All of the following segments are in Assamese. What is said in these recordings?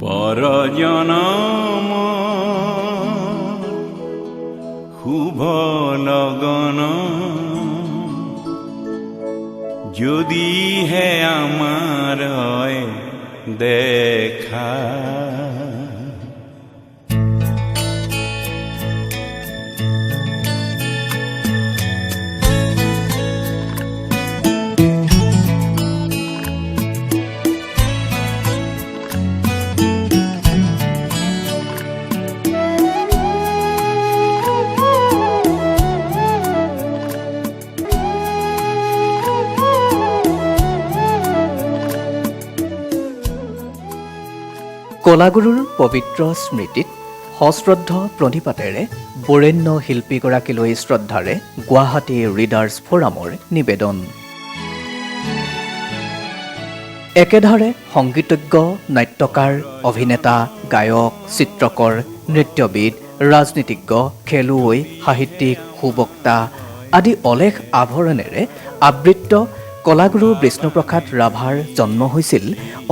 পৰজনম শুভ লগন যদিহে আমাৰ হয় দেখা কলাগুৰুৰ পবিত্ৰ স্মৃতিত সশ্ৰদ্ধ প্ৰণিপাতেৰে বৰেণ্য শিল্পীগৰাকীলৈ শ্ৰদ্ধাৰে গুৱাহাটী ৰিডাৰ্ছ ফৰামৰ নিবেদন। একেধাৰে সংগীতজ্ঞ, নাট্যকাৰ, অভিনেতা, গায়ক, চিত্ৰকৰ, নৃত্যবিদ, ৰাজনীতিজ্ঞ, খেলুৱৈ, সাহিত্যিক, সুবক্তা আদি অলেখ আভৰণেৰে আবৃত্ত কলাগুৰু বিষ্ণুপ্ৰসাদ ৰাভাৰ জন্ম হৈছিল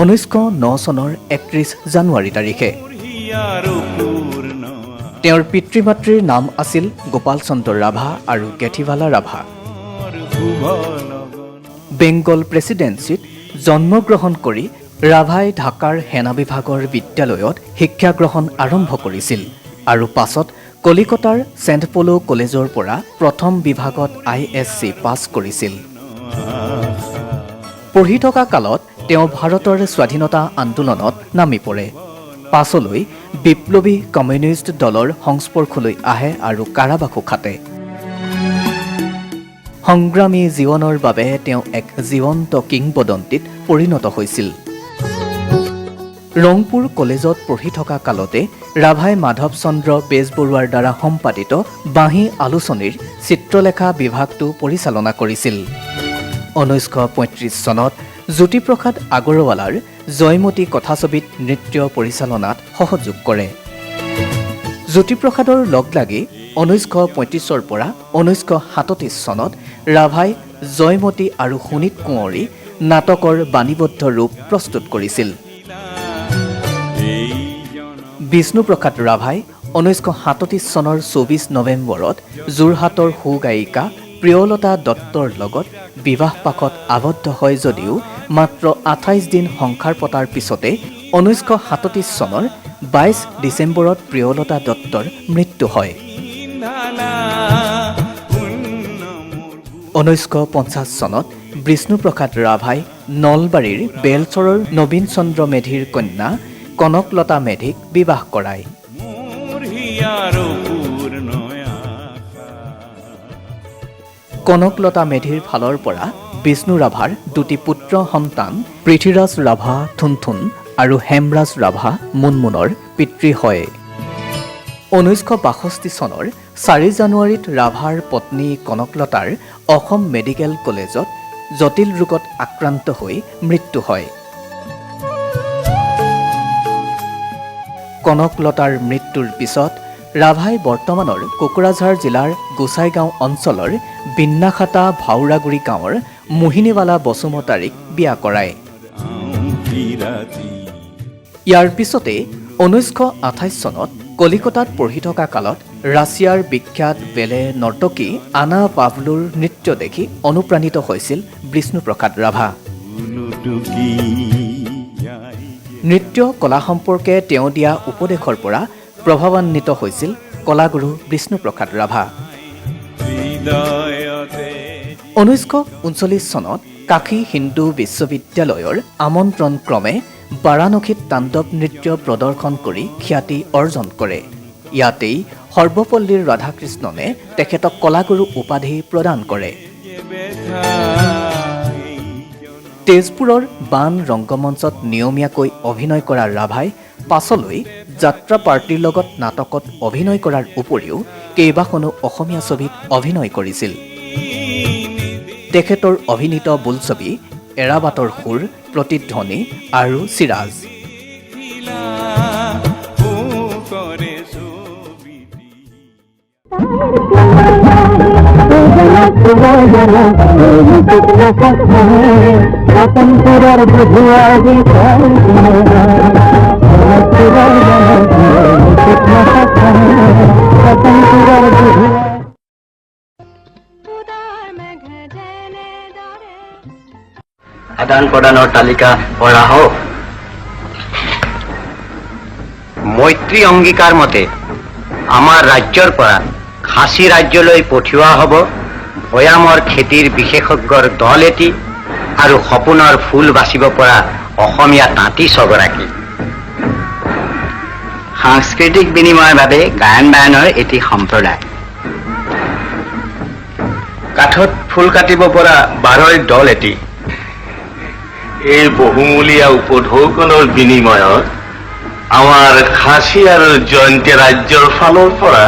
1909 চনৰ 31 জানুৱাৰী তাৰিখে। তেওঁৰ পিতৃ মাতৃৰ নাম আছিল গোপাল চন্দ্ৰ ৰাভা আৰু কেথিবালা ৰাভা। বেংগল প্ৰেচিডেন্সিত জন্মগ্ৰহণ কৰি ৰাভাই ঢাকাৰ সেনা বিভাগৰ বিদ্যালয়ত শিক্ষা গ্ৰহণ আৰম্ভ কৰিছিল আৰু পাছত কলিকতাৰ ছেণ্ট পলো কলেজৰ পৰা প্ৰথম বিভাগত ISC পাছ কৰিছিল। পঢ়ি থকা কালত তেওঁ ভাৰতৰ স্বাধীনতা আন্দোলনত নামি পৰে। পাছলৈ বিপ্লৱী কমিউনিষ্ট দলৰ সংস্পৰ্শলৈ আহে আৰু কাৰাবাসো খাটে। সংগ্ৰামী জীৱনৰ বাবে তেওঁ এক জীৱন্ত কিংবদন্তীত পৰিণত হৈছিল। ৰংপুৰ কলেজত পঢ়ি থকা কালতে ৰাভাই মাধৱ চন্দ্ৰ বেজবৰুৱাৰ দ্বাৰা সম্পাদিত বাঁহী আলোচনীৰ চিত্ৰলেখা বিভাগটো পৰিচালনা কৰিছিল। 1935 চনত জ্যোতিপ্ৰসাদ আগৰৱালাৰ জয়মতী কথাছবিত নৃত্য পৰিচালনাত সহযোগ কৰে। জ্যোতিপ্ৰসাদৰ লগ লাগি 1935 পৰা 1937 চনত ৰাভাই জয়মতী আৰু সুনীত কুঁৱৰী নাটকৰ বাণীবদ্ধ ৰূপ প্ৰস্তুত কৰিছিল। বিষ্ণুপ্ৰসাদ ৰাভাই 1937 চনৰ 24 নৱেম্বৰত যোৰহাটৰ সুগায়িকা প্ৰিয়লতা দত্তৰ লগত বিবাহ পাশত আবদ্ধ হয় যদিও মাত্ৰ 28 দিন সংসাৰ পতাৰ পিছতে 1937 চনৰ 22 ডিচেম্বৰত প্ৰিয়লতা দত্তৰ মৃত্যু হয়। 1950 চনত বিষ্ণুপ্ৰসাদ ৰাভাই নলবাৰীৰ বেলচৰৰ নবীন চন্দ্ৰ মেধিৰ কন্যা কনকলতা মেধিক বিবাহ কৰায়। কনকলতা মেধিৰ ফালৰ পৰা বিষ্ণু ৰাভাৰ দুটি পুত্ৰ সন্তান পৃথ্বীৰাজ ৰাভা থুনথুন আৰু হেমৰাজ ৰাভা মুনমুনৰ পিতৃ হয়। 1962 চনৰ 4 জানুৱাৰীত ৰাভাৰ পত্নী কনকলতাৰ অসম মেডিকেল কলেজত জটিল ৰোগত আক্ৰান্ত হৈ মৃত্যু হয়। কনকলতাৰ মৃত্যুৰ পিছত ৰাভাই বৰ্তমানৰ কোকৰাঝাৰ জিলাৰ গোসাইগাঁও অঞ্চলৰ বিন্নাখাটা ভাওৰাগুৰি গাঁৱৰ মোহিনীৱালা বসুমতাৰীক বিয়া কৰায়। ইয়াৰ পিছতে 1928 চনত কলিকতাত পঢ়ি থকা কালত ৰাছিয়াৰ বিখ্যাত বেলে নৰ্তকী আনা পাভলোৰ নৃত্য দেখি অনুপ্ৰাণিত হৈছিল বিষ্ণুপ্ৰসাদ ৰাভা। নৃত্য কলা সম্পৰ্কে তেওঁ দিয়া উপদেশৰ পৰা প্ৰভাৱান্বিত হৈছিল কলাগুৰু বিষ্ণুপ্ৰসাদ ৰাভা। 1939 চনত কাশী হিন্দু বিশ্ববিদ্যালয়ৰ আমন্ত্ৰণ ক্ৰমে বাৰাণসীত তাণ্ডৱ নৃত্য প্ৰদৰ্শন কৰি খ্যাতি অৰ্জন কৰে। ইয়াতেই সৰ্বপল্লীৰ ৰাধাকৃষ্ণনে তেখেতক কলাগুৰু উপাধি প্ৰদান কৰে। তেজপুৰৰ বান ৰংগমঞ্চত নিয়মীয়াকৈ অভিনয় কৰা ৰাভাই পাছলৈ যাত্ৰা পাৰ্টিৰ লগত নাটকত অভিনয় কৰাৰ উপৰিও কেইবাখনো অসমীয়া ছবিত অভিনয় কৰিছিল। তেখেতৰ অভিনীত বোলছবি এৰাবাটৰ সুৰ, প্ৰতিধ্বনি আৰু চিৰাজ। रतनपुर আদান প্ৰদানৰ তালিকা কৰা হওক। মৈত্ৰী অংগীকাৰ মতে আমাৰ ৰাজ্যৰ পৰা খাচী ৰাজ্যলৈ পঠিওৱা হ'ব ভৈয়ামৰ খেতিৰ বিশেষজ্ঞৰ দল এটি আৰু সপোনৰ ফুল বাচিব পৰা অসমীয়া তাঁতী 6 গৰাকী। সাংস্কৃতিক বিনিময়ৰ বাবে গায়ন বায়নৰ এটি সম্প্ৰদায়। কাঠত ফুল কাটিব পৰা 12 দল এটি। এই বহুমূলীয়া উপঢৌকনৰ বিনিময়ত আমাৰ খাচী আৰু জয়ন্তী ৰাজ্যৰ ফালৰ পৰা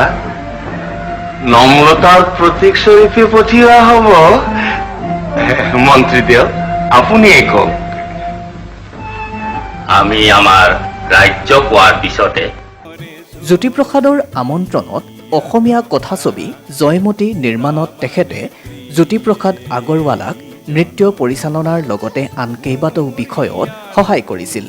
নম্ৰতাৰ প্ৰতীক স্বৰূপে পঠিওৱা হ'ব। মন্ত্ৰীদেৱ, আপুনিয়ে কওক। আমি আমাৰ ৰাজ্য পোৱাৰ পিছতে জ্যোতিপ্ৰসাদৰ আমন্ত্ৰণত অসমীয়া কথাছবি জয়মতী নিৰ্মাণত তেখেতে জ্যোতিপ্ৰসাদ আগৰৱালাক নৃত্য পৰিচালনাৰ লগতে আন কেইবাটাও বিষয়ত সহায় কৰিছিল।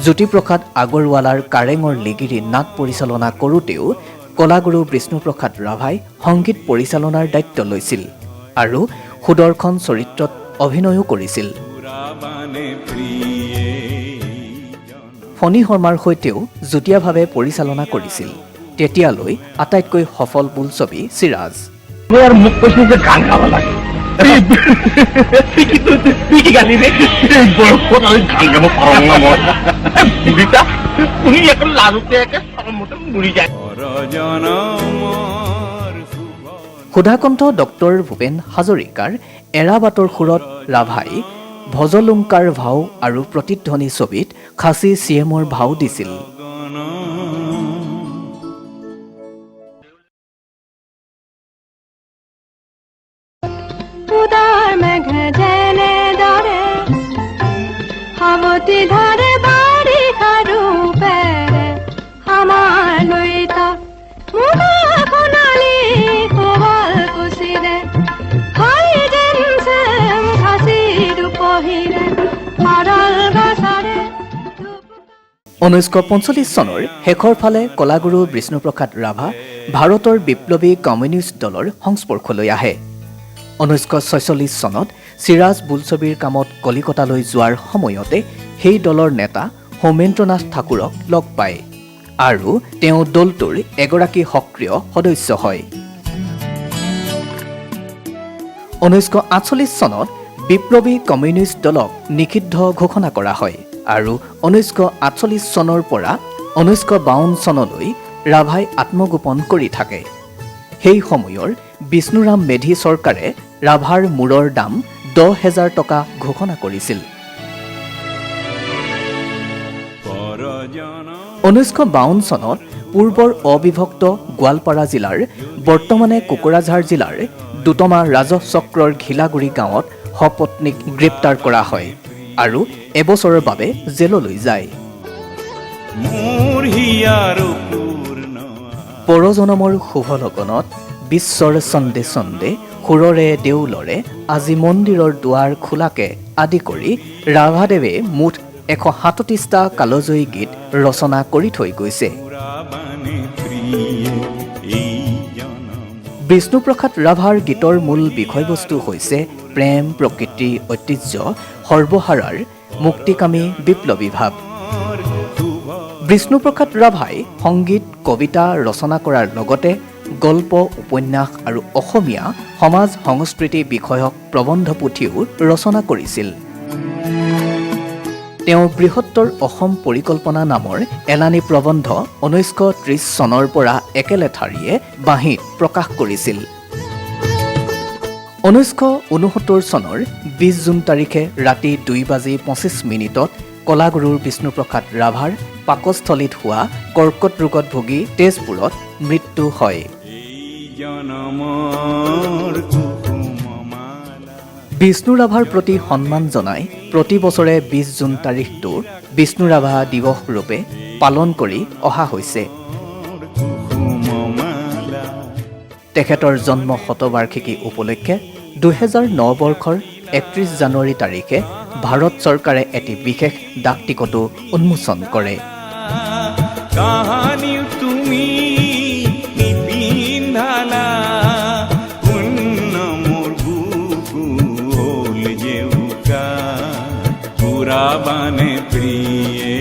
জ্যোতিপ্ৰসাদ আগৰৱালাৰ কাৰেঙৰ লিগিৰি নাট পৰিচালনা কৰোঁতেও কলাগুৰু বিষ্ণুপ্ৰসাদ ৰাভাই সংগীত পৰিচালনাৰ দায়িত্ব লৈছিল আৰু সুদৰ্শন চৰিত্ৰত অভিনয়ো কৰিছিল। ফণী শৰ্মাৰ সৈতেও যুটীয়াভাৱে পৰিচালনা কৰিছিল। তেতিয়ালৈ আটাইতকৈ সফল বোলছবি চিৰাজ। মোক কৈছিল যে গান গাব লাগে। গান গাব পাৰোঁ না মই। বুঢ়ীটা শুনি এখন লাজতে একে চৰমতে মৰি যায়। সুধাকণ্ঠ ডক্টৰ ভূপেন হাজৰিকাৰ এৰাবাটৰ সুৰত ৰাভাই ভজলুংকাৰ ভাও আৰু প্ৰতিধ্বনি ছবিত খাচী চিএমৰ ভাও দিছিল। ঊনৈছশ 45 চনৰ শেষৰ ফালে কলাগুৰু বিষ্ণুপ্ৰসাদ ৰাভা ভাৰতৰ বিপ্লৱী কমিউনিষ্ট দলৰ সংস্পৰ্শলৈ আহে। 1946 চনত চিৰাজ বোলছবিৰ কামত কলিকতালৈ যোৱাৰ সময়তে সেই দলৰ নেতা সৌমেন্দ্ৰনাথ ঠাকুৰক লগ পায় আৰু তেওঁ দলটোৰ এগৰাকী সক্ৰিয় সদস্য হয়। 1948 চনত বিপ্লৱী কমিউনিষ্ট দলক নিষিদ্ধ ঘোষণা কৰা হয় আৰু 1948 চনৰ পৰা 1952 চনলৈ ৰাভাই আত্মগোপন কৰি থাকে। সেই সময়ৰ বিষ্ণুৰাম মেধি চৰকাৰে ৰাভাৰ মূৰৰ দাম 10,000 টকা ঘোষণা কৰিছিল। 1952 চনত পূৰ্বৰ অবিভক্ত গোৱালপাৰা জিলাৰ বৰ্তমানে কোকৰাঝাৰ জিলাৰ দুটমা ৰাজহ চক্ৰৰ ঘিলাগুৰি গাঁৱত সপত্নীক গ্ৰেপ্তাৰ কৰা হয় আৰু এবছৰৰ বাবে জেললৈ যায়। পৰজনমৰ শুভ লগনত বিশ্বৰ চন্দে চন্দে সুৰৰে দেউলৰে আজি মন্দিৰৰ দুৱাৰ খোলাকে আদি কৰি ৰাভাদেৱে মুঠ 137টা কালজয়ী গীত ৰচনা কৰি থৈ গৈছে। বিষ্ণুপ্ৰসাদ ৰাভাৰ গীতৰ মূল বিষয়বস্তু হৈছে প্ৰেম, প্ৰকৃতি, ঐতিহ্য, সৰ্বহাৰাৰ মুক্তিকামী বিপ্লৱী ভাৱ। বিষ্ণুপ্ৰসাদ ৰাভাই সংগীত, কবিতা ৰচনা কৰাৰ লগতে গল্প, উপন্যাস আৰু অসমীয়া সমাজ সংস্কৃতি বিষয়ক প্ৰবন্ধ পুথিও ৰচনা কৰিছিল। তেওঁ বৃহত্তৰ অসম পৰিকল্পনা নামৰ এলানি প্ৰবন্ধ 1930 চনৰ পৰা একেলেঠাৰিয়ে বাঁহীত প্ৰকাশ কৰিছিল। 1969 চনৰ 20 জুন তাৰিখে ৰাতি 2:25 কলাগুৰুৰ বিষ্ণুপ্ৰসাদ ৰাভাৰ পাকস্থলীত হোৱা কৰ্কট ৰোগত ভুগি তেজপুৰত মৃত্যু হয়। বিষ্ণু ৰাভাৰ প্ৰতি সন্মান জনাই প্ৰতি বছৰে 20 জুন তাৰিখটো বিষ্ণু ৰাভা দিৱস ৰূপে পালন কৰি অহা হৈছে। তেখেতৰ জন্ম শতবাৰ্ষিকী উপলক্ষে 2009 বৰ্ষৰ 31 জানুৱাৰী তাৰিখে ভাৰত চৰকাৰে এটি বিশেষ ডাক টিকটো উন্মোচন কৰে। তুমি নিপিন্ধালা মোৰ বুকুলে ফুৰাবানে প্ৰিয়ে